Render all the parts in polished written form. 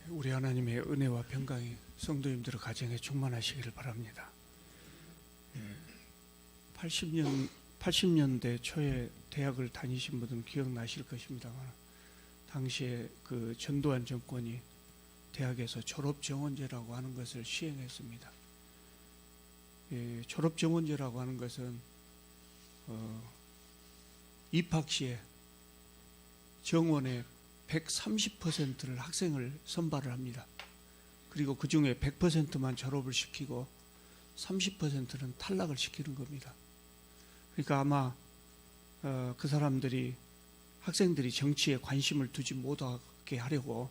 우리 하나님의 은혜와 평강이 성도님들의 가정에 충만하시기를 바랍니다. 80년대 초에 대학을 다니신 분은 기억나실 것입니다만, 당시에 그 전두환 정권이 대학에서 졸업정원제라고 하는 것을 시행했습니다. 졸업정원제라고 하는 것은 입학 시에 정원의 130%를 학생을 선발을 합니다. 그리고 그 중에 100%만 졸업을 시키고 30%는 탈락을 시키는 겁니다. 그러니까 아마 그 사람들이, 학생들이 정치에 관심을 두지 못하게 하려고,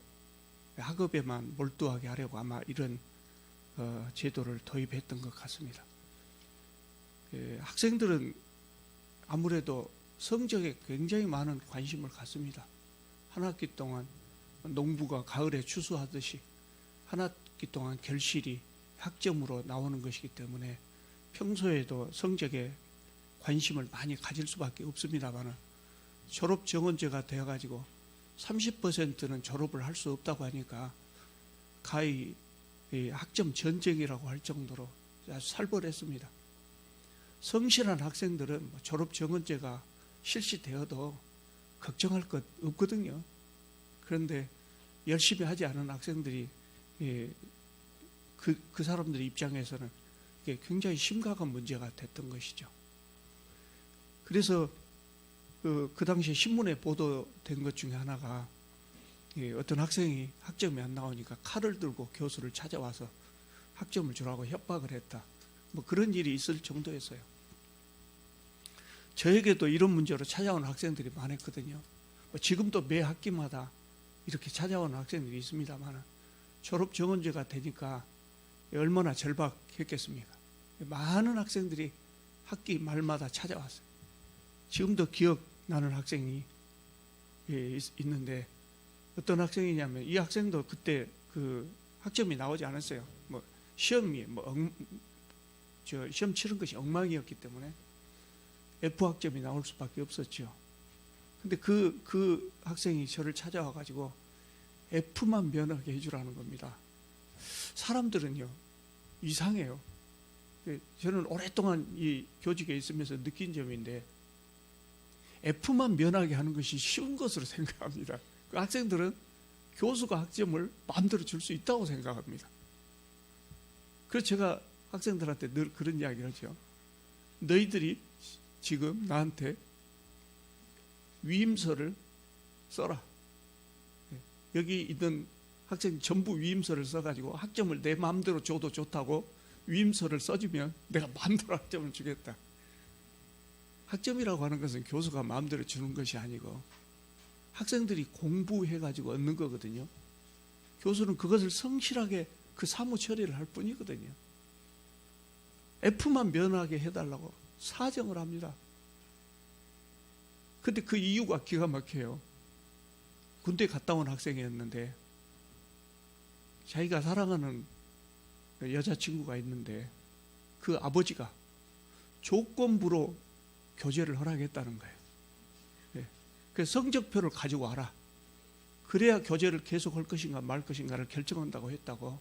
학업에만 몰두하게 하려고 아마 이런 제도를 도입했던 것 같습니다. 학생들은 아무래도 성적에 굉장히 많은 관심을 갖습니다. 한 학기 동안 농부가 가을에 추수하듯이 한 학기 동안 결실이 학점으로 나오는 것이기 때문에 평소에도 성적에 관심을 많이 가질 수밖에 없습니다만, 졸업 정원제가 되어가지고 30%는 졸업을 할 수 없다고 하니까 가히 학점 전쟁이라고 할 정도로 아주 살벌했습니다. 성실한 학생들은 졸업 정원제가 실시되어도 걱정할 것 없거든요. 그런데 열심히 하지 않은 학생들이, 그 사람들의 입장에서는 이게 굉장히 심각한 문제가 됐던 것이죠. 그래서 그 당시에 신문에 보도된 것 중에 하나가, 어떤 학생이 학점이 안 나오니까 칼을 들고 교수를 찾아와서 학점을 주라고 협박을 했다, 그런 일이 있을 정도였어요. 저에게도 이런 문제로 찾아오는 학생들이 많았거든요. 지금도 매 학기마다 이렇게 찾아오는 학생들이 있습니다만, 졸업 정원제가 되니까 얼마나 절박했겠습니까? 많은 학생들이 학기 말마다 찾아왔어요. 지금도 기억나는 학생이 있는데, 어떤 학생이냐면, 이 학생도 그때 그 학점이 나오지 않았어요. 시험이 시험 치른 것이 엉망이었기 때문에 F 학점이 나올 수밖에 없었죠. 근데 그 학생이 저를 찾아와 가지고 F만 면하게 해주라는 겁니다. 사람들은요, 이상해요. 저는 오랫동안 이 교직에 있으면서 느낀 점인데, F만 면하게 하는 것이 쉬운 것으로 생각합니다. 그 학생들은 교수가 학점을 마음대로 줄 수 있다고 생각합니다. 그래서 제가 학생들한테 늘 그런 이야기를 하죠. 너희들이 지금 나한테 위임서를 써라. 여기 있는 학생 전부 위임서를 써가지고 학점을 내 마음대로 줘도 좋다고 위임서를 써주면 내가 마음대로 학점을 주겠다. 학점이라고 하는 것은 교수가 마음대로 주는 것이 아니고 학생들이 공부해가지고 얻는 거거든요. 교수는 그것을 성실하게 그 사무 처리를 할 뿐이거든요. F만 면하게 해달라고 사정을 합니다. 근데 그 이유가 기가 막혀요. 군대 갔다 온 학생이었는데, 자기가 사랑하는 여자친구가 있는데 그 아버지가 조건부로 교제를 허락했다는 거예요. 그래서 성적표를 가지고 와라. 그래야 교제를 계속할 것인가 말 것인가를 결정한다고 했다고.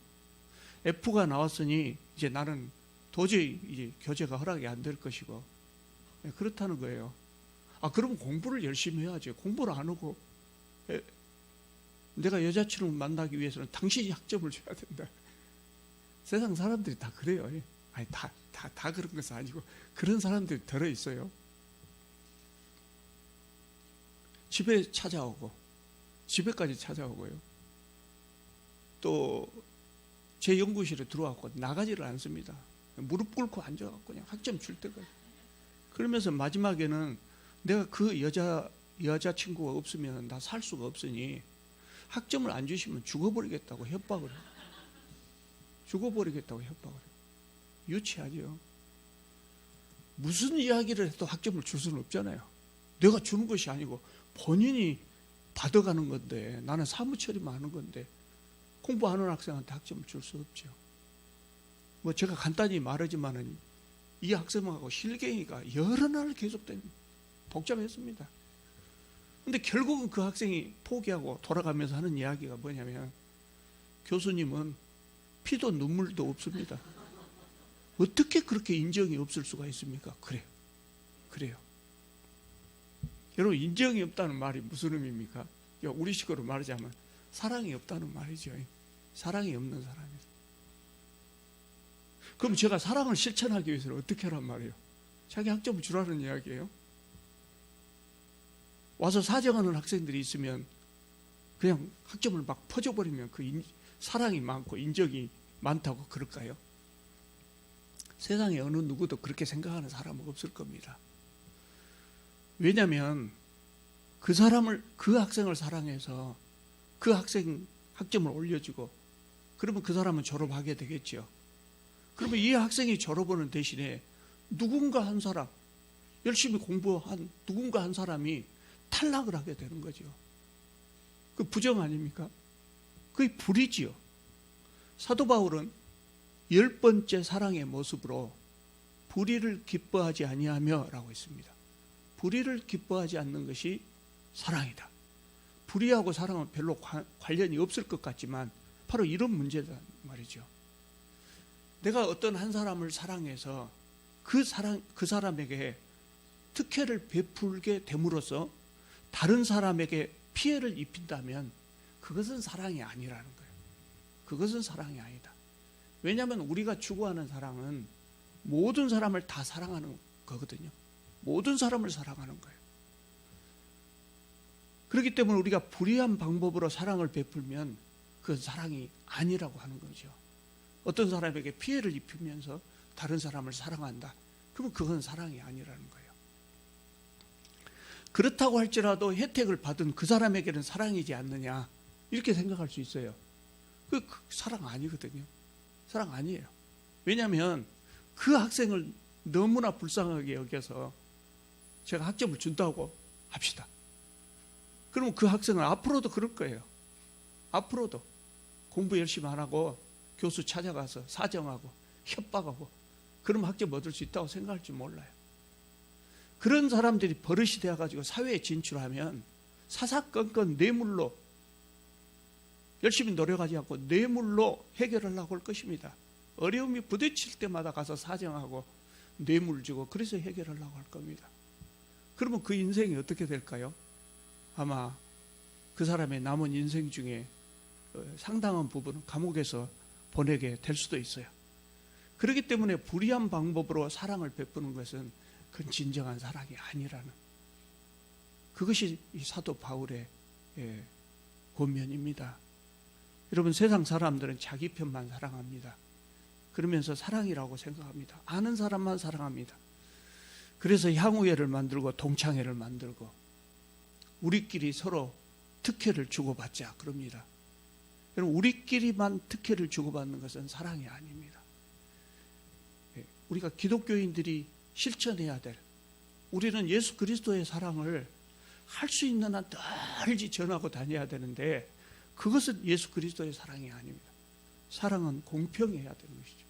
F가 나왔으니 이제 나는 도저히 이제 교제가 허락이 안 될 것이고, 그렇다는 거예요. 그럼 공부를 열심히 해야지. 공부를 안 하고, 내가 여자친구를 만나기 위해서는 당신이 학점을 줘야 된다. 세상 사람들이 다 그래요. 아니, 다 그런 것은 아니고, 그런 사람들이 들어 있어요. 집에 찾아오고, 집에까지 찾아오고요. 또 제 연구실에 들어왔고 나가지를 않습니다. 무릎 꿇고 앉아갖고 그냥 학점 줄 때까지. 그러면서 마지막에는 내가 그 여자친구가 없으면 나 살 수가 없으니 학점을 안 주시면 죽어버리겠다고 협박을 해요. 죽어버리겠다고 협박을 해요. 유치하죠. 무슨 이야기를 해도 학점을 줄 수는 없잖아요. 내가 주는 것이 아니고 본인이 받아가는 건데, 나는 사무처리만 하는 건데 공부하는 학생한테 학점을 줄 수 없죠. 제가 간단히 말하지만은 이 학생하고 실갱이가 여러 날 계속된 복잡했습니다. 근데 결국은 그 학생이 포기하고 돌아가면서 하는 이야기가 뭐냐면, 교수님은 피도 눈물도 없습니다. 어떻게 그렇게 인정이 없을 수가 있습니까? 그래요. 여러분, 인정이 없다는 말이 무슨 의미입니까? 우리식으로 말하자면 사랑이 없다는 말이죠. 사랑이 없는 사람이죠. 그럼 제가 사랑을 실천하기 위해서는 어떻게 하란 말이에요? 자기 학점을 주라는 이야기예요. 와서 사정하는 학생들이 있으면 그냥 학점을 막 퍼져버리면 사랑이 많고 인정이 많다고 그럴까요? 세상에 어느 누구도 그렇게 생각하는 사람은 없을 겁니다. 왜냐하면 그 학생을 사랑해서 그 학생 학점을 올려주고 그러면 그 사람은 졸업하게 되겠죠. 그러면 이 학생이 졸업하는 대신에 누군가 한 사람, 열심히 공부한 누군가 한 사람이 탈락을 하게 되는 거죠. 그 부정 아닙니까? 그게 불이지요. 사도 바울은 10번째 사랑의 모습으로 불의를 기뻐하지 아니하며 라고 했습니다. 불의를 기뻐하지 않는 것이 사랑이다. 불의하고 사랑은 별로 관련이 없을 것 같지만 바로 이런 문제다 말이죠. 내가 어떤 한 사람을 사랑해서 그 사람에게 특혜를 베풀게 됨으로써 다른 사람에게 피해를 입힌다면 그것은 사랑이 아니라는 거예요. 그것은 사랑이 아니다. 왜냐하면 우리가 추구하는 사랑은 모든 사람을 다 사랑하는 거거든요. 모든 사람을 사랑하는 거예요. 그렇기 때문에 우리가 불의한 방법으로 사랑을 베풀면 그건 사랑이 아니라고 하는 거죠. 어떤 사람에게 피해를 입히면서 다른 사람을 사랑한다. 그러면 그건 사랑이 아니라는 거예요. 그렇다고 할지라도 혜택을 받은 그 사람에게는 사랑이지 않느냐 이렇게 생각할 수 있어요. 그 사랑 아니거든요. 사랑 아니에요. 왜냐하면 그 학생을 너무나 불쌍하게 여겨서 제가 학점을 준다고 합시다. 그러면 그 학생은 앞으로도 그럴 거예요. 앞으로도 공부 열심히 안 하고 교수 찾아가서 사정하고 협박하고 그러면 학점 얻을 수 있다고 생각할지 몰라요. 그런 사람들이 버릇이 되어가지고 사회에 진출하면 사사건건 뇌물로 열심히 노력하지 않고 뇌물로 해결하려고 할 것입니다. 어려움이 부딪힐 때마다 가서 사정하고 뇌물 주고 그래서 해결하려고 할 겁니다. 그러면 그 인생이 어떻게 될까요? 아마 그 사람의 남은 인생 중에 상당한 부분은 감옥에서 보내게 될 수도 있어요. 그렇기 때문에 불의한 방법으로 사랑을 베푸는 것은 그건 진정한 사랑이 아니라는 그것이 이 사도 바울의 권면입니다. 여러분, 세상 사람들은 자기 편만 사랑합니다. 그러면서 사랑이라고 생각합니다. 아는 사람만 사랑합니다. 그래서 향후회를 만들고 동창회를 만들고 우리끼리 서로 특혜를 주고받자 그럽니다. 여러분, 우리끼리만 특혜를 주고받는 것은 사랑이 아닙니다. 우리가 기독교인들이 실천해야 될, 우리는 예수 그리스도의 사랑을 할 수 있는 한 널리 전하고 다녀야 되는데 그것은 예수 그리스도의 사랑이 아닙니다. 사랑은 공평해야 되는 것이죠.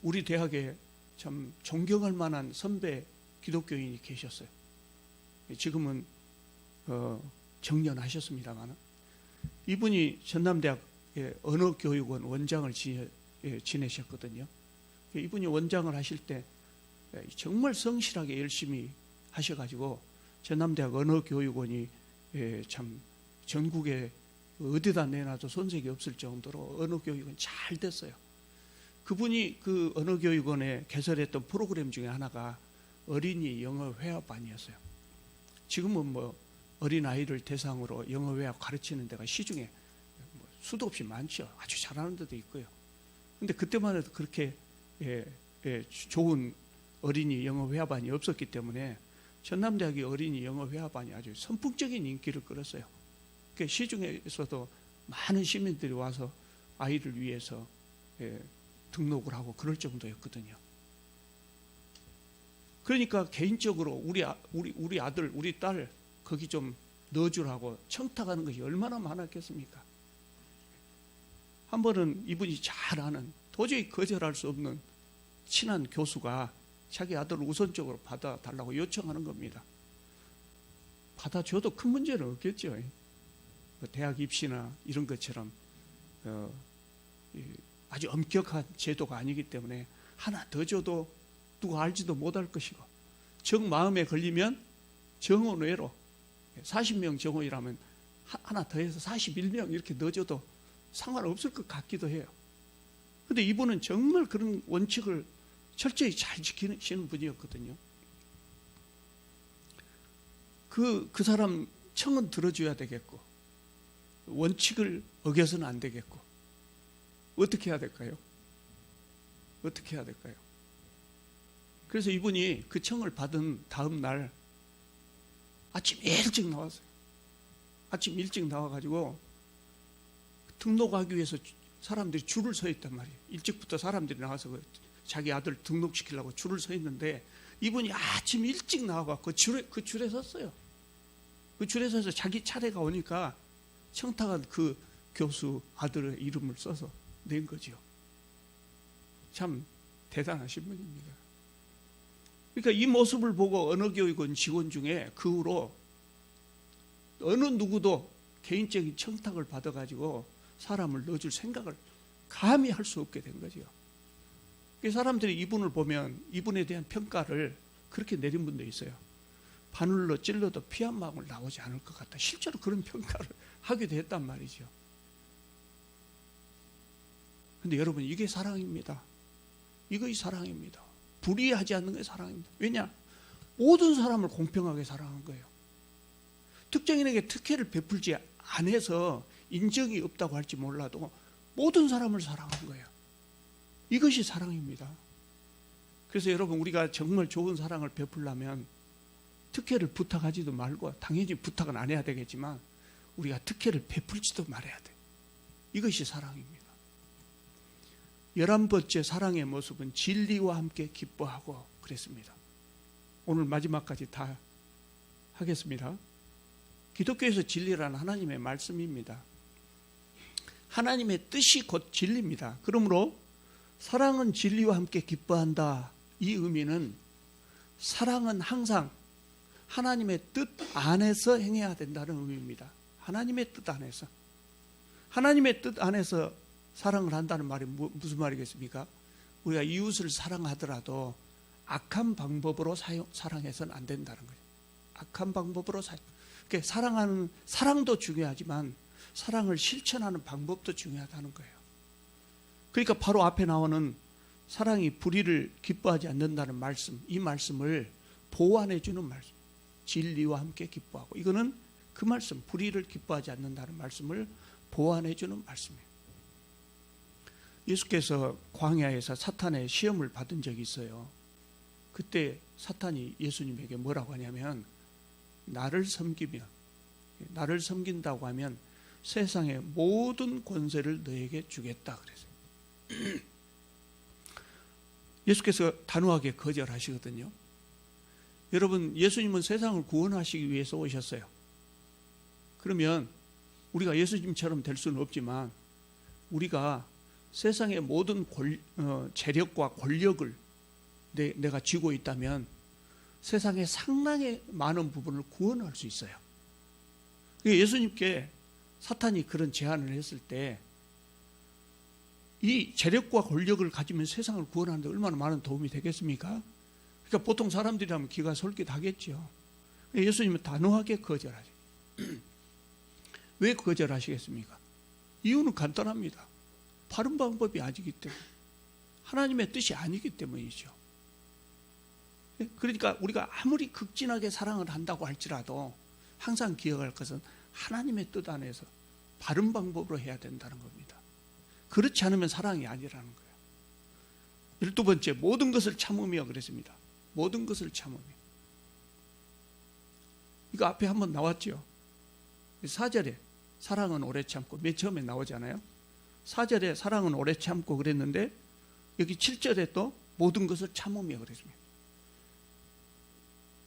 우리 대학에 참 존경할 만한 선배 기독교인이 계셨어요. 지금은 정년하셨습니다만 이분이 전남대학의 언어교육원 원장을 지내셨거든요. 이분이 원장을 하실 때 정말 성실하게 열심히 하셔가지고 전남대학 언어교육원이 참 전국에 어디다 내놔도 손색이 없을 정도로 언어교육은 잘 됐어요. 그분이 그 언어교육원에 개설했던 프로그램 중에 하나가 어린이 영어 회화반이었어요. 지금은 뭐 어린아이를 대상으로 영어 회화 가르치는 데가 시중에 수도 없이 많죠. 아주 잘하는 데도 있고요. 근데 그때만 해도 그렇게 좋은 어린이 영어 회화반이 없었기 때문에 전남대학의 어린이 영어 회화반이 아주 선풍적인 인기를 끌었어요. 그러니까 시중에서도 많은 시민들이 와서 아이를 위해서 등록을 하고 그럴 정도였거든요. 그러니까 개인적으로 우리 아들, 우리 딸 거기 좀 넣어주라고 청탁하는 것이 얼마나 많았겠습니까? 한 번은 이분이 잘 아는 도저히 거절할 수 없는 친한 교수가 자기 아들을 우선적으로 받아달라고 요청하는 겁니다. 받아줘도 큰 문제는 없겠죠. 대학 입시나 이런 것처럼 아주 엄격한 제도가 아니기 때문에 하나 더 줘도 누가 알지도 못할 것이고, 정 마음에 걸리면 정원외로 40명 정원이라면 하나 더해서 41명 이렇게 넣어줘도 상관없을 것 같기도 해요. 그런데 이분은 정말 그런 원칙을 철저히 잘 지키시는 분이었거든요. 그 사람 청은 들어줘야 되겠고, 원칙을 어겨서는 안 되겠고, 어떻게 해야 될까요? 어떻게 해야 될까요? 그래서 이분이 그 청을 받은 다음 날 아침 일찍 나왔어요. 아침 일찍 나와가지고 등록하기 위해서 사람들이 줄을 서 있단 말이에요. 일찍부터 사람들이 나와서 자기 아들 등록시키려고 줄을 서 있는데, 이분이 아침 일찍 나와갖고 그 줄에 섰어요. 그 줄에 서서 자기 차례가 오니까 청탁한 그 교수 아들의 이름을 써서 낸 거죠. 참 대단하신 분입니다. 그러니까 이 모습을 보고 언어교육원 직원 중에 그 후로 어느 누구도 개인적인 청탁을 받아가지고 사람을 넣어줄 생각을 감히 할 수 없게 된 거죠. 사람들이 이분을 보면 이분에 대한 평가를 그렇게 내린 분도 있어요. 바늘로 찔러도 피 한 방울 나오지 않을 것 같다. 실제로 그런 평가를 하기도 했단 말이죠. 그런데 여러분, 이게 사랑입니다. 이것이 사랑입니다. 불이하지 않는 게 사랑입니다. 왜냐? 모든 사람을 공평하게 사랑한 거예요. 특정인에게 특혜를 베풀지 않아서 인정이 없다고 할지 몰라도 모든 사람을 사랑한 거예요. 이것이 사랑입니다. 그래서 여러분, 우리가 정말 좋은 사랑을 베풀려면 특혜를 부탁하지도 말고, 당연히 부탁은 안 해야 되겠지만 우리가 특혜를 베풀지도 말아야 돼. 이것이 사랑입니다. 11번째 사랑의 모습은 진리와 함께 기뻐하고 그랬습니다. 오늘 마지막까지 다 하겠습니다. 기독교에서 진리라는 하나님의 말씀입니다. 하나님의 뜻이 곧 진리입니다. 그러므로 사랑은 진리와 함께 기뻐한다. 이 의미는 사랑은 항상 하나님의 뜻 안에서 행해야 된다는 의미입니다. 하나님의 뜻 안에서. 하나님의 뜻 안에서 사랑을 한다는 말이 무슨 말이겠습니까? 우리가 이웃을 사랑하더라도 악한 방법으로 사랑해서는 안 된다는 거예요. 악한 방법으로 그러니까 사랑하는, 사랑도 중요하지만 사랑을 실천하는 방법도 중요하다는 거예요. 그러니까 바로 앞에 나오는 사랑이 불의를 기뻐하지 않는다는 말씀, 이 말씀을 보완해 주는 말씀, 진리와 함께 기뻐하고, 이거는 그 말씀, 불의를 기뻐하지 않는다는 말씀을 보완해 주는 말씀이에요. 예수께서 광야에서 사탄의 시험을 받은 적이 있어요. 그때 사탄이 예수님에게 뭐라고 하냐면, 나를 섬긴다고 하면 세상의 모든 권세를 너에게 주겠다 그랬어요. 예수께서 단호하게 거절하시거든요. 여러분, 예수님은 세상을 구원하시기 위해서 오셨어요. 그러면 우리가 예수님처럼 될 수는 없지만 우리가 세상의 모든 재력과 권력을 내가 쥐고 있다면 세상의 상당히 많은 부분을 구원할 수 있어요. 예수님께 사탄이 그런 제안을 했을 때 이 재력과 권력을 가지면 세상을 구원하는데 얼마나 많은 도움이 되겠습니까? 그러니까 보통 사람들이라면 귀가 솔깃하겠죠. 예수님은 단호하게 거절하죠. 왜 거절하시겠습니까? 이유는 간단합니다. 바른 방법이 아니기 때문에, 하나님의 뜻이 아니기 때문이죠. 그러니까 우리가 아무리 극진하게 사랑을 한다고 할지라도 항상 기억할 것은 하나님의 뜻 안에서 바른 방법으로 해야 된다는 겁니다. 그렇지 않으면 사랑이 아니라는 거예요. 12번째, 모든 것을 참으며 그랬습니다. 모든 것을 참으며. 이거 앞에 한번 나왔죠. 4절에 사랑은 오래 참고, 맨 처음에 나오잖아요. 4절에 사랑은 오래 참고 그랬는데 여기 7절에 또 모든 것을 참으며 그랬습니다.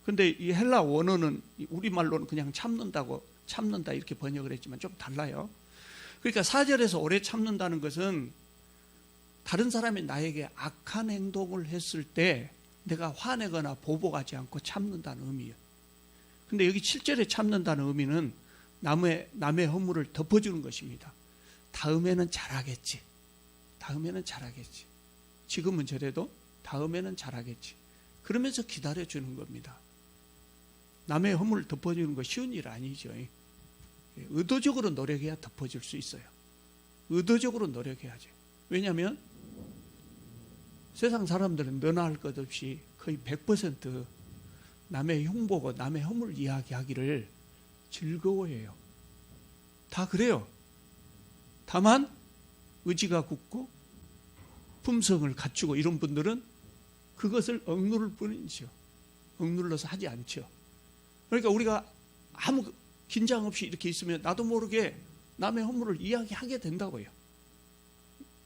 근데 이 헬라 원어는 우리말로는 그냥 참는다 이렇게 번역을 했지만 좀 달라요. 그러니까 4절에서 오래 참는다는 것은 다른 사람이 나에게 악한 행동을 했을 때 내가 화내거나 보복하지 않고 참는다는 의미예요. 근데 여기 7절에 참는다는 의미는 남의 허물을 덮어주는 것입니다. 다음에는 잘하겠지. 다음에는 잘하겠지. 지금은 저래도 다음에는 잘하겠지. 그러면서 기다려주는 겁니다. 남의 허물을 덮어주는 거 쉬운 일 아니죠. 의도적으로 노력해야 덮어줄 수 있어요. 의도적으로 노력해야죠. 왜냐하면 세상 사람들은 너나 할 것 없이 거의 100% 남의 흉보고 남의 허물 이야기하기를 즐거워해요. 다 그래요. 다만 의지가 굳고 품성을 갖추고 이런 분들은 그것을 억누를 뿐이죠. 억눌러서 하지 않죠. 그러니까 우리가 아무 긴장 없이 이렇게 있으면 나도 모르게 남의 허물을 이야기하게 된다고요.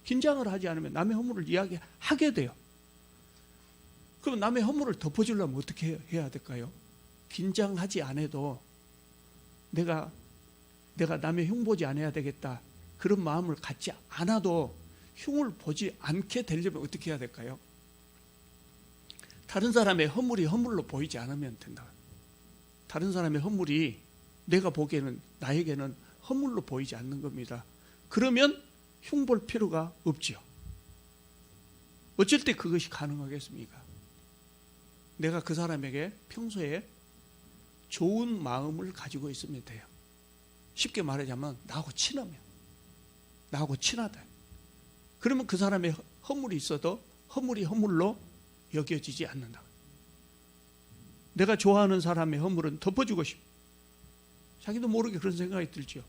긴장을 하지 않으면 남의 허물을 이야기하게 돼요. 그럼 남의 허물을 덮어주려면 어떻게 해야 될까요? 긴장하지 않아도 내가 남의 흉 보지 않아야 되겠다. 그런 마음을 갖지 않아도 흉을 보지 않게 되려면 어떻게 해야 될까요? 다른 사람의 허물이 허물로 보이지 않으면 된다. 다른 사람의 허물이 내가 보기에는 나에게는 허물로 보이지 않는 겁니다. 그러면 흉 볼 필요가 없죠. 어쩔 때 그것이 가능하겠습니까? 내가 그 사람에게 평소에 좋은 마음을 가지고 있으면 돼요. 쉽게 말하자면 나하고 친하다. 그러면 그 사람의 허물이 있어도 허물이 허물로 여겨지지 않는다. 내가 좋아하는 사람의 허물은 덮어주고 싶어. 자기도 모르게 그런 생각이 들죠.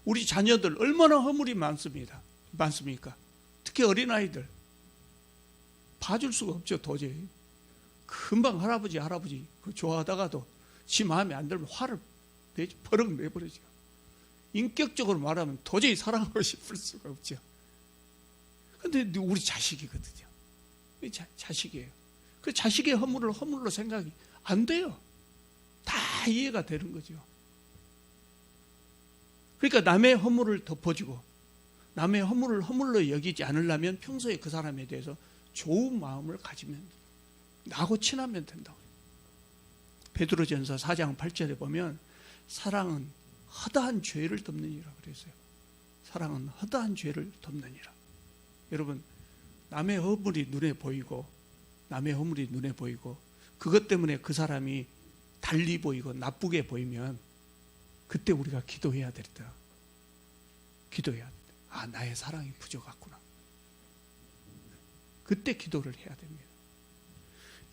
우리 자녀들 얼마나 허물이 많습니까? 특히 어린아이들 봐줄 수가 없죠. 도저히 금방 할아버지 좋아하다가도 지 마음에 안 들면 화를 내지 버럭 내버리죠. 인격적으로 말하면 도저히 사랑하고 싶을 수가 없죠. 그런데 우리 자식이거든요. 자식이에요. 그 자식의 허물을 허물로 생각이 안 돼요. 다 이해가 되는 거죠. 그러니까 남의 허물을 덮어주고 남의 허물을 허물로 여기지 않으려면 평소에 그 사람에 대해서 좋은 마음을 가지면 나하고 친하면 된다고. 베드로전서 4장 8절에 보면 사랑은 허다한 죄를 덮느니라 그랬어요. 사랑은 허다한 죄를 덮느니라. 여러분, 남의 허물이 눈에 보이고 그것 때문에 그 사람이 달리 보이고 나쁘게 보이면 그때 우리가 기도해야 되겠다. 기도해야 돼. 아, 나의 사랑이 부족하구나. 그때 기도를 해야 됩니다.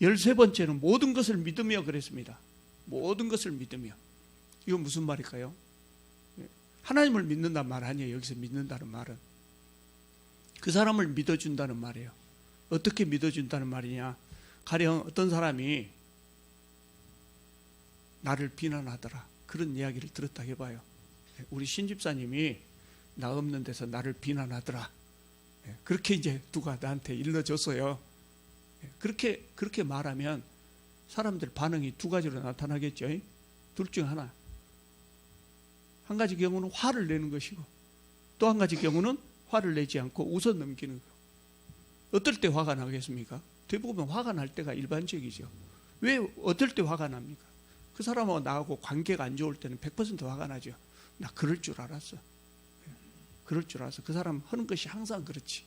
13번째는 모든 것을 믿으며 그랬습니다. 모든 것을 믿으며. 이건 무슨 말일까요? 하나님을 믿는다는 말 아니에요. 여기서 믿는다는 말은 그 사람을 믿어준다는 말이에요. 어떻게 믿어준다는 말이냐? 가령 어떤 사람이 나를 비난하더라. 그런 이야기를 들었다 해봐요. 우리 신집사님이 나 없는 데서 나를 비난하더라. 그렇게 이제 누가 나한테 일러줬어요. 그렇게 말하면 사람들 반응이 두 가지로 나타나겠죠. 둘 중 하나. 한 가지 경우는 화를 내는 것이고 또 한 가지 경우는 화를 내지 않고 웃어 넘기는 거. 어떨 때 화가 나겠습니까? 대부분 화가 날 때가 일반적이죠. 왜 어떨 때 화가 납니까? 그 사람하고 나하고 관계가 안 좋을 때는 100% 화가 나죠. 나 그럴 줄 알았어. 그럴 줄 알았어. 그 사람 하는 것이 항상 그렇지.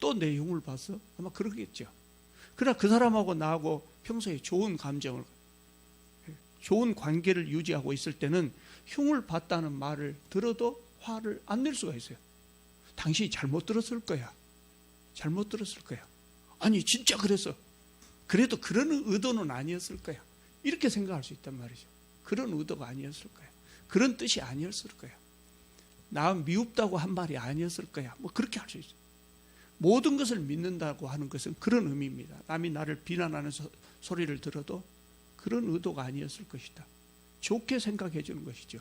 또 내 흉을 봐서 아마 그러겠죠. 그러나 그 사람하고 나하고 평소에 좋은 감정을, 좋은 관계를 유지하고 있을 때는 흉을 봤다는 말을 들어도 화를 안 낼 수가 있어요. 당신이 잘못 들었을 거야. 잘못 들었을 거야. 아니 진짜 그래서 그래도 그런 의도는 아니었을 거야. 이렇게 생각할 수 있단 말이죠. 그런 의도가 아니었을 거야. 그런 뜻이 아니었을 거야. 나 미웁다고 한 말이 아니었을 거야. 뭐 그렇게 할 수 있어요. 모든 것을 믿는다고 하는 것은 그런 의미입니다. 남이 나를 비난하는 소리를 들어도 그런 의도가 아니었을 것이다. 좋게 생각해 주는 것이죠.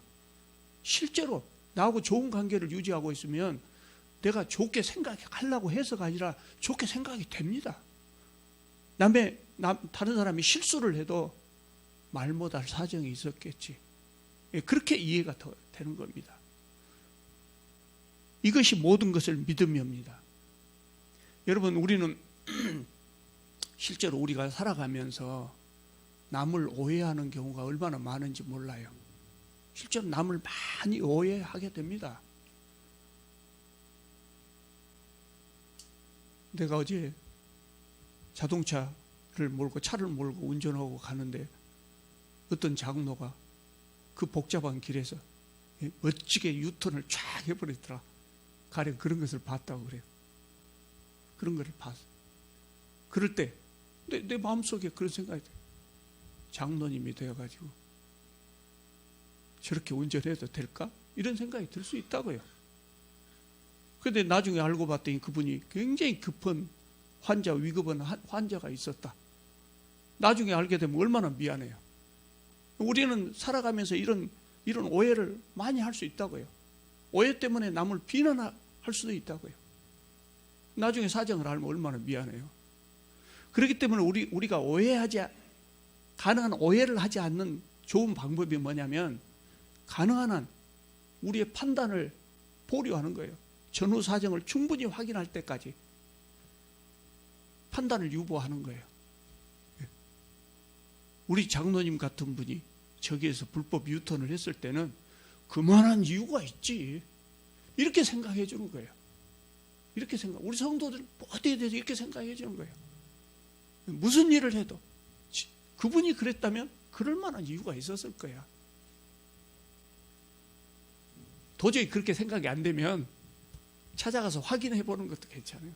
실제로 나하고 좋은 관계를 유지하고 있으면 내가 좋게 생각하려고 해서가 아니라 좋게 생각이 됩니다. 다른 사람이 실수를 해도 말 못할 사정이 있었겠지. 그렇게 이해가 더 되는 겁니다. 이것이 모든 것을 믿음입니다. 여러분, 우리는 실제로 우리가 살아가면서 남을 오해하는 경우가 얼마나 많은지 몰라요. 실제로 남을 많이 오해하게 됩니다. 내가 어제 자동차를 몰고 차를 몰고 운전하고 가는데 어떤 장로가 그 복잡한 길에서 멋지게 유턴을 쫙 해버리더라. 가령 그런 것을 봤다고 그래요. 그런 것을 봤어. 그럴 때 내 마음속에 그런 생각이 들어요. 장로님이 되어가지고 저렇게 운전해도 될까? 이런 생각이 들 수 있다고요. 그런데 나중에 알고 봤더니 그분이 굉장히 급한 환자, 위급한 환자가 있었다. 나중에 알게 되면 얼마나 미안해요. 우리는 살아가면서 이런 오해를 많이 할 수 있다고요. 오해 때문에 남을 비난할 수도 있다고요. 나중에 사정을 알면 얼마나 미안해요. 그렇기 때문에 우리가 가능한 오해를 하지 않는 좋은 방법이 뭐냐면 가능한 한 우리의 판단을 보류하는 거예요. 전후 사정을 충분히 확인할 때까지 판단을 유보하는 거예요. 우리 장로님 같은 분이 저기에서 불법 유턴을 했을 때는 그만한 이유가 있지. 이렇게 생각해 주는 거예요. 이렇게 우리 성도들 모두에 대해서 이렇게 생각해 주는 거예요. 무슨 일을 해도 그분이 그랬다면 그럴 만한 이유가 있었을 거야. 도저히 그렇게 생각이 안 되면 찾아가서 확인해 보는 것도 괜찮아요.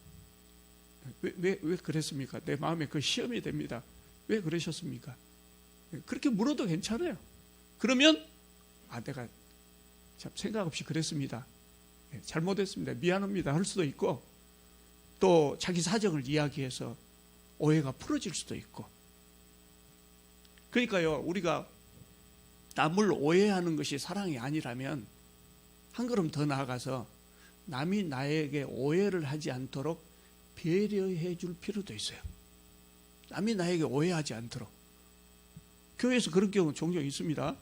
왜 그랬습니까? 내 마음에 그 시험이 됩니다. 왜 그러셨습니까? 그렇게 물어도 괜찮아요. 그러면 내가 참 생각 없이 그랬습니다. 잘못했습니다. 미안합니다. 할 수도 있고 또 자기 사정을 이야기해서 오해가 풀어질 수도 있고. 그러니까요, 우리가 남을 오해하는 것이 사랑이 아니라면 한 걸음 더 나아가서 남이 나에게 오해를 하지 않도록 배려해 줄 필요도 있어요. 남이 나에게 오해하지 않도록. 교회에서 그런 경우 종종 있습니다.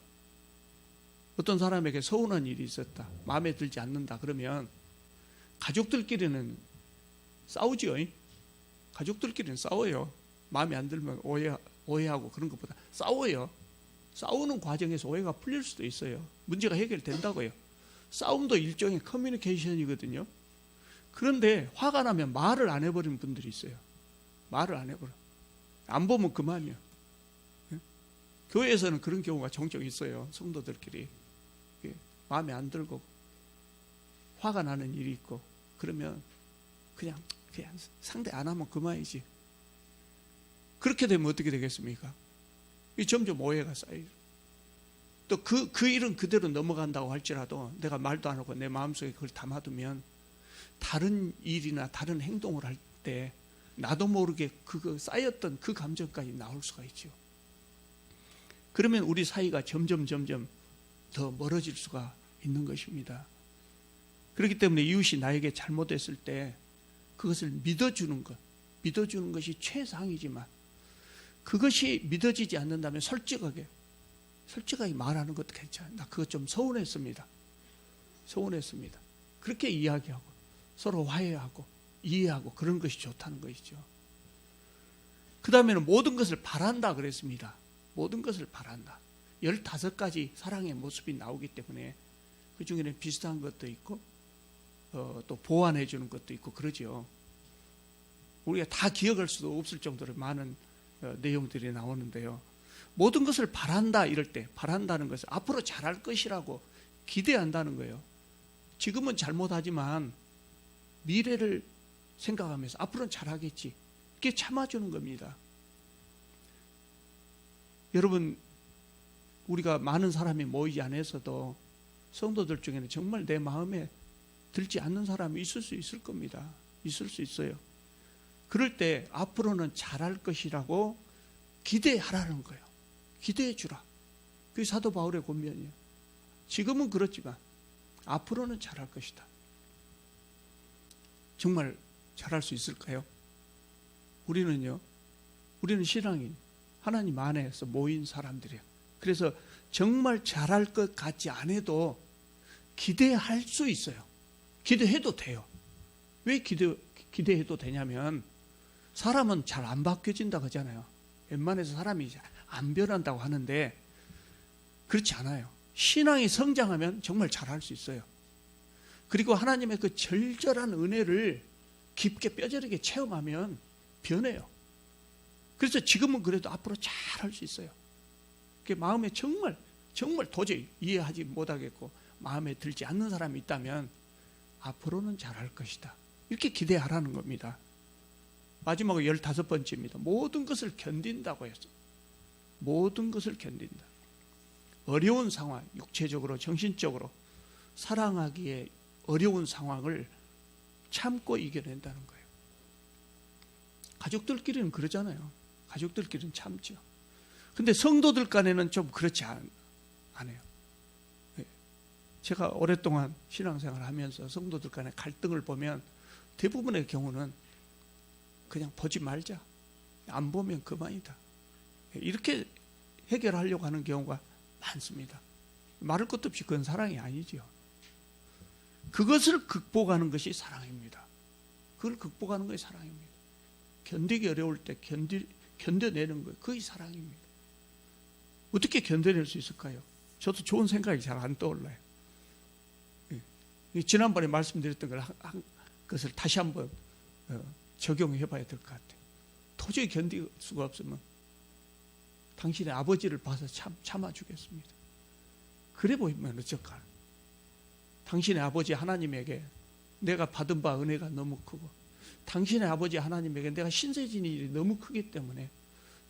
어떤 사람에게 서운한 일이 있었다. 마음에 들지 않는다. 그러면 가족들끼리는 싸우죠. 가족들끼리는 싸워요. 마음에 안 들면 오해하고 그런 것보다 싸워요. 싸우는 과정에서 오해가 풀릴 수도 있어요. 문제가 해결된다고요. 싸움도 일종의 커뮤니케이션이거든요. 그런데 화가 나면 말을 안 해버리는 분들이 있어요. 말을 안 해버려. 안 보면 그만이야. 교회에서는 그런 경우가 종종 있어요. 성도들끼리 마음에 안 들고 화가 나는 일이 있고 그러면 그냥 상대 안 하면 그만이지. 그렇게 되면 어떻게 되겠습니까? 점점 오해가 쌓여요. 또 그 일은 그대로 넘어간다고 할지라도 내가 말도 안 하고 내 마음속에 그걸 담아두면 다른 일이나 다른 행동을 할 때 나도 모르게 그 쌓였던 그 감정까지 나올 수가 있죠. 그러면 우리 사이가 점점 더 멀어질 수가 있는 것입니다. 그렇기 때문에 이웃이 나에게 잘못했을 때 그것을 믿어주는 것이 최상이지만 그것이 믿어지지 않는다면 솔직하게 말하는 것도 괜찮아요. 나 그거 좀 서운했습니다. 그렇게 이야기하고 서로 화해하고 이해하고 그런 것이 좋다는 것이죠. 그 다음에는 모든 것을 바란다 그랬습니다. 모든 것을 바란다. 15가지 사랑의 모습이 나오기 때문에 그 중에는 비슷한 것도 있고 또 보완해 주는 것도 있고 그러죠. 우리가 다 기억할 수도 없을 정도로 많은 내용들이 나오는데요. 모든 것을 바란다 이럴 때 바란다는 것은 앞으로 잘할 것이라고 기대한다는 거예요. 지금은 잘못하지만 미래를 생각하면서 앞으로는 잘하겠지. 이렇게 참아주는 겁니다. 여러분, 우리가 많은 사람이 모이지 않아서도 성도들 중에는 정말 내 마음에 들지 않는 사람이 있을 수 있을 겁니다. 있을 수 있어요. 그럴 때 앞으로는 잘할 것이라고 기대하라는 거예요. 기대해 주라. 그게 사도 바울의 권면이에요. 지금은 그렇지만 앞으로는 잘할 것이다. 정말 잘할 수 있을까요? 우리는 신앙인, 하나님 안에서 모인 사람들이에요. 그래서 정말 잘할 것 같지 않아도 기대할 수 있어요. 기대해도 돼요. 왜 기대해도 되냐면 사람은 잘 안 바뀌어진다고 하잖아요. 웬만해서 사람이 안 변한다고 하는데 그렇지 않아요. 신앙이 성장하면 정말 잘할 수 있어요. 그리고 하나님의 그 절절한 은혜를 깊게 뼈저리게 체험하면 변해요. 그래서 지금은 그래도 앞으로 잘할 수 있어요. 그게 마음에 정말 도저히 이해하지 못하겠고 마음에 들지 않는 사람이 있다면 앞으로는 잘할 것이다, 이렇게 기대하라는 겁니다. 마지막으로 15번째입니다. 모든 것을 견딘다고 했어요. 모든 것을 견딘다. 어려운 상황, 육체적으로 정신적으로 사랑하기에 어려운 상황을 참고 이겨낸다는 거예요. 가족들끼리는 그러잖아요. 가족들끼리는 참죠. 근데 성도들 간에는 좀 그렇지 않아요. 제가 오랫동안 신앙생활을 하면서 성도들 간의 갈등을 보면 대부분의 경우는 그냥 보지 말자, 안 보면 그만이다, 이렇게 해결하려고 하는 경우가 많습니다. 말할 것도 없이 그건 사랑이 아니죠. 그것을 극복하는 것이 사랑입니다. 그걸 극복하는 것이 사랑입니다. 견디기 어려울 때 견뎌내는 것, 그게 사랑입니다. 어떻게 견뎌낼 수 있을까요? 저도 좋은 생각이 잘 안 떠올라요. 지난번에 말씀드렸던 것을 다시 한번 적용해 봐야 될 것 같아요. 도저히 견딜 수가 없으면 당신의 아버지를 봐서 참아주겠습니다. 그래 보이면 어쩔까? 당신의 아버지 하나님에게 내가 받은 바 은혜가 너무 크고 당신의 아버지 하나님에게 내가 신세진 일이 너무 크기 때문에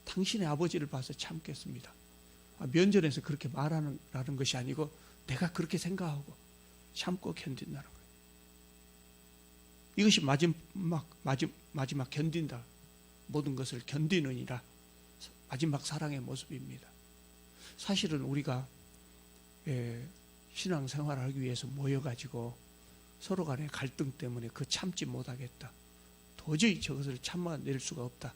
당신의 아버지를 봐서 참겠습니다. 면전에서 그렇게 말하는 것이 아니고 내가 그렇게 생각하고 참고 견딘다는 거예요. 이것이 마지막 견딘다, 모든 것을 견디느니라 마지막 사랑의 모습입니다. 사실은 우리가 신앙생활을 하기 위해서 모여가지고 서로 간의 갈등 때문에 그 참지 못하겠다, 도저히 저것을 참아낼 수가 없다,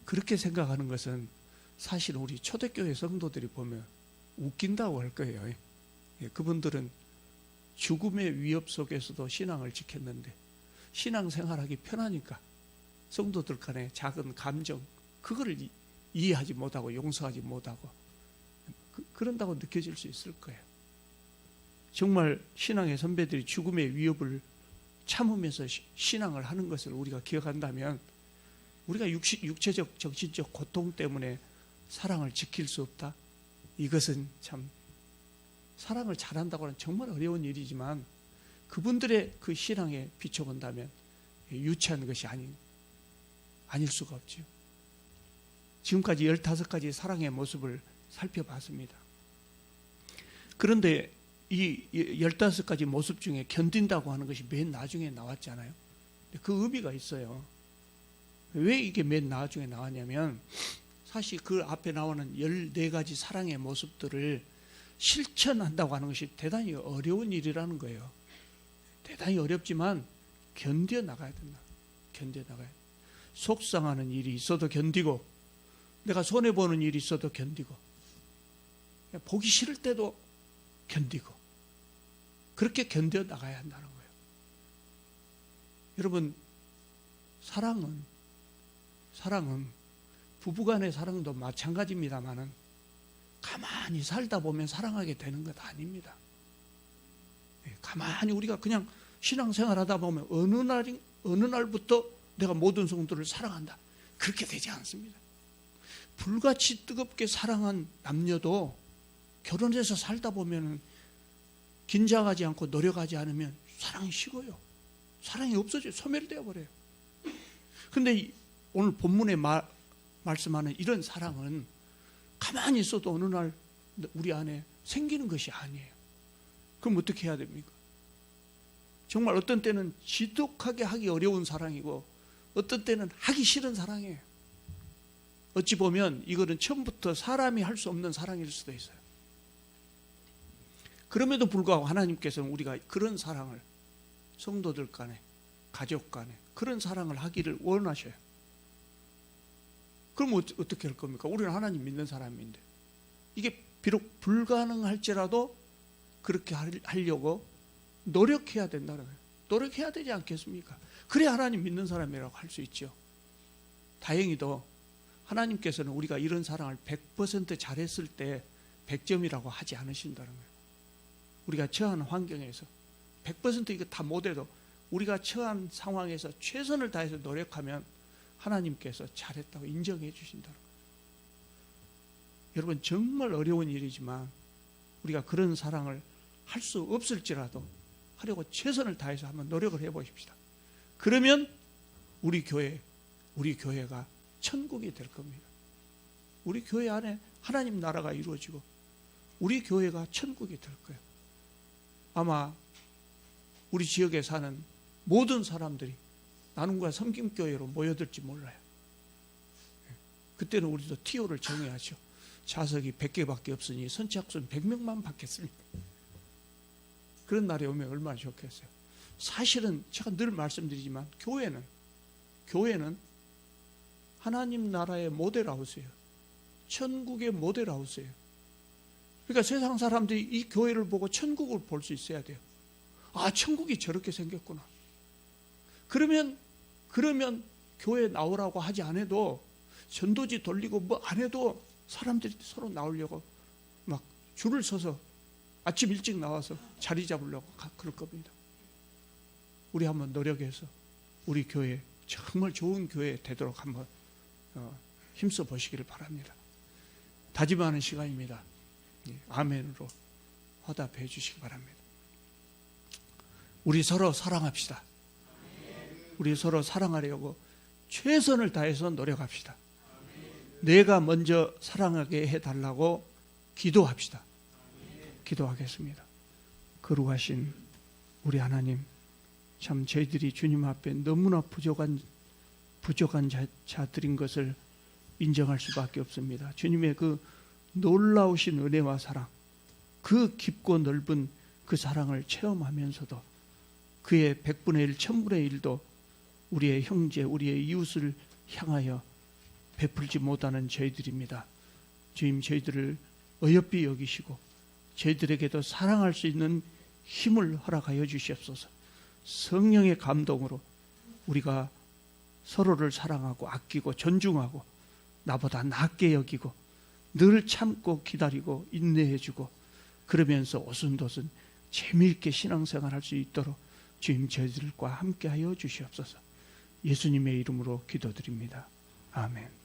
그렇게 생각하는 것은 사실 우리 초대교회 성도들이 보면 웃긴다고 할 거예요. 그분들은 죽음의 위협 속에서도 신앙을 지켰는데 신앙생활하기 편하니까 성도들 간의 작은 감정, 그거를 이해하지 못하고 용서하지 못하고 그런다고 느껴질 수 있을 거예요. 정말 신앙의 선배들이 죽음의 위협을 참으면서 신앙을 하는 것을 우리가 기억한다면 우리가 육체적 정신적 고통 때문에 사랑을 지킬 수 없다, 이것은 참 사랑을 잘한다고는 정말 어려운 일이지만 그분들의 그 신앙에 비춰본다면 유치한 것이 아닐 수가 없죠. 지금까지 15가지 사랑의 모습을 살펴봤습니다. 그런데 이 15가지 모습 중에 견딘다고 하는 것이 맨 나중에 나왔잖아요. 그 의미가 있어요. 왜 이게 맨 나중에 나왔냐면 사실 그 앞에 나오는 14가지 사랑의 모습들을 실천한다고 하는 것이 대단히 어려운 일이라는 거예요. 대단히 어렵지만 견뎌나가야 된다. 견뎌나가야 된다. 속상하는 일이 있어도 견디고, 내가 손해보는 일이 있어도 견디고, 보기 싫을 때도 견디고, 그렇게 견뎌나가야 한다는 거예요. 여러분, 사랑은 부부간의 사랑도 마찬가지입니다만은 가만히 살다 보면 사랑하게 되는 것 아닙니다. 가만히 우리가 그냥 신앙생활 하다 보면 어느 날부터 내가 모든 성도를 사랑한다, 그렇게 되지 않습니다. 불같이 뜨겁게 사랑한 남녀도 결혼해서 살다 보면 긴장하지 않고 노력하지 않으면 사랑이 식어요. 사랑이 없어져요. 소멸되어 버려요. 그런데 오늘 본문에 말씀하는 이런 사랑은 가만히 있어도 어느 날 우리 안에 생기는 것이 아니에요. 그럼 어떻게 해야 됩니까? 정말 어떤 때는 지독하게 하기 어려운 사랑이고 어떤 때는 하기 싫은 사랑이에요. 어찌 보면 이거는 처음부터 사람이 할 수 없는 사랑일 수도 있어요. 그럼에도 불구하고 하나님께서는 우리가 그런 사랑을 성도들 간에, 가족 간에 그런 사랑을 하기를 원하셔요. 그럼 어떻게 할 겁니까? 우리는 하나님 믿는 사람인데 이게 비록 불가능할지라도 그렇게 하려고 노력해야 된다는 거예요. 노력해야 되지 않겠습니까? 그래야 하나님 믿는 사람이라고 할 수 있죠. 다행히도 하나님께서는 우리가 이런 사랑을 100% 잘했을 때 100점이라고 하지 않으신다는 거예요. 우리가 처한 환경에서 100% 이거 다 못해도 우리가 처한 상황에서 최선을 다해서 노력하면 하나님께서 잘했다고 인정해 주신다는 거예요. 여러분, 정말 어려운 일이지만 우리가 그런 사랑을 할 수 없을지라도 하려고 최선을 다해서 한번 노력을 해보십시다. 그러면 우리 교회가 천국이 될 겁니다. 우리 교회 안에 하나님 나라가 이루어지고 우리 교회가 천국이 될 거예요. 아마 우리 지역에 사는 모든 사람들이 나눔과 섬김교회로 모여들지 몰라요. 그때는 우리도 TO를 정해야죠. 좌석이 100개밖에 없으니 선착순 100명만 받겠습니다. 그런 날이 오면 얼마나 좋겠어요. 사실은 제가 늘 말씀드리지만 교회는 하나님 나라의 모델하우스예요. 천국의 모델하우스예요. 그러니까 세상 사람들이 이 교회를 보고 천국을 볼 수 있어야 돼요. 아, 천국이 저렇게 생겼구나. 그러면 교회 나오라고 하지 않아도, 전도지 돌리고 뭐 안 해도 사람들이 서로 나오려고 막 줄을 서서 아침 일찍 나와서 자리 잡으려고 그럴 겁니다. 우리 한번 노력해서 우리 교회 정말 좋은 교회 되도록 한번 힘써 보시기를 바랍니다. 다짐하는 시간입니다. 아멘으로 화답해 주시기 바랍니다. 우리 서로 사랑합시다. 우리 서로 사랑하려고 최선을 다해서 노력합시다. 내가 먼저 사랑하게 해달라고 기도합시다. 기도하겠습니다. 거룩하신 우리 하나님, 참 저희들이 주님 앞에 너무나 부족한 자들인 것을 인정할 수밖에 없습니다. 주님의 그 놀라우신 은혜와 사랑, 그 깊고 넓은 그 사랑을 체험하면서도 그의 100분의 1, 1000분의 1도 우리의 형제, 우리의 이웃을 향하여 베풀지 못하는 저희들입니다. 주님, 저희들을 어여삐 여기시고 저희들에게도 사랑할 수 있는 힘을 허락하여 주시옵소서. 성령의 감동으로 우리가 서로를 사랑하고 아끼고 존중하고 나보다 낫게 여기고 늘 참고 기다리고 인내해주고 그러면서 오순도순 재미있게 신앙생활 할 수 있도록 주님 저희들과 함께하여 주시옵소서. 예수님의 이름으로 기도드립니다. 아멘.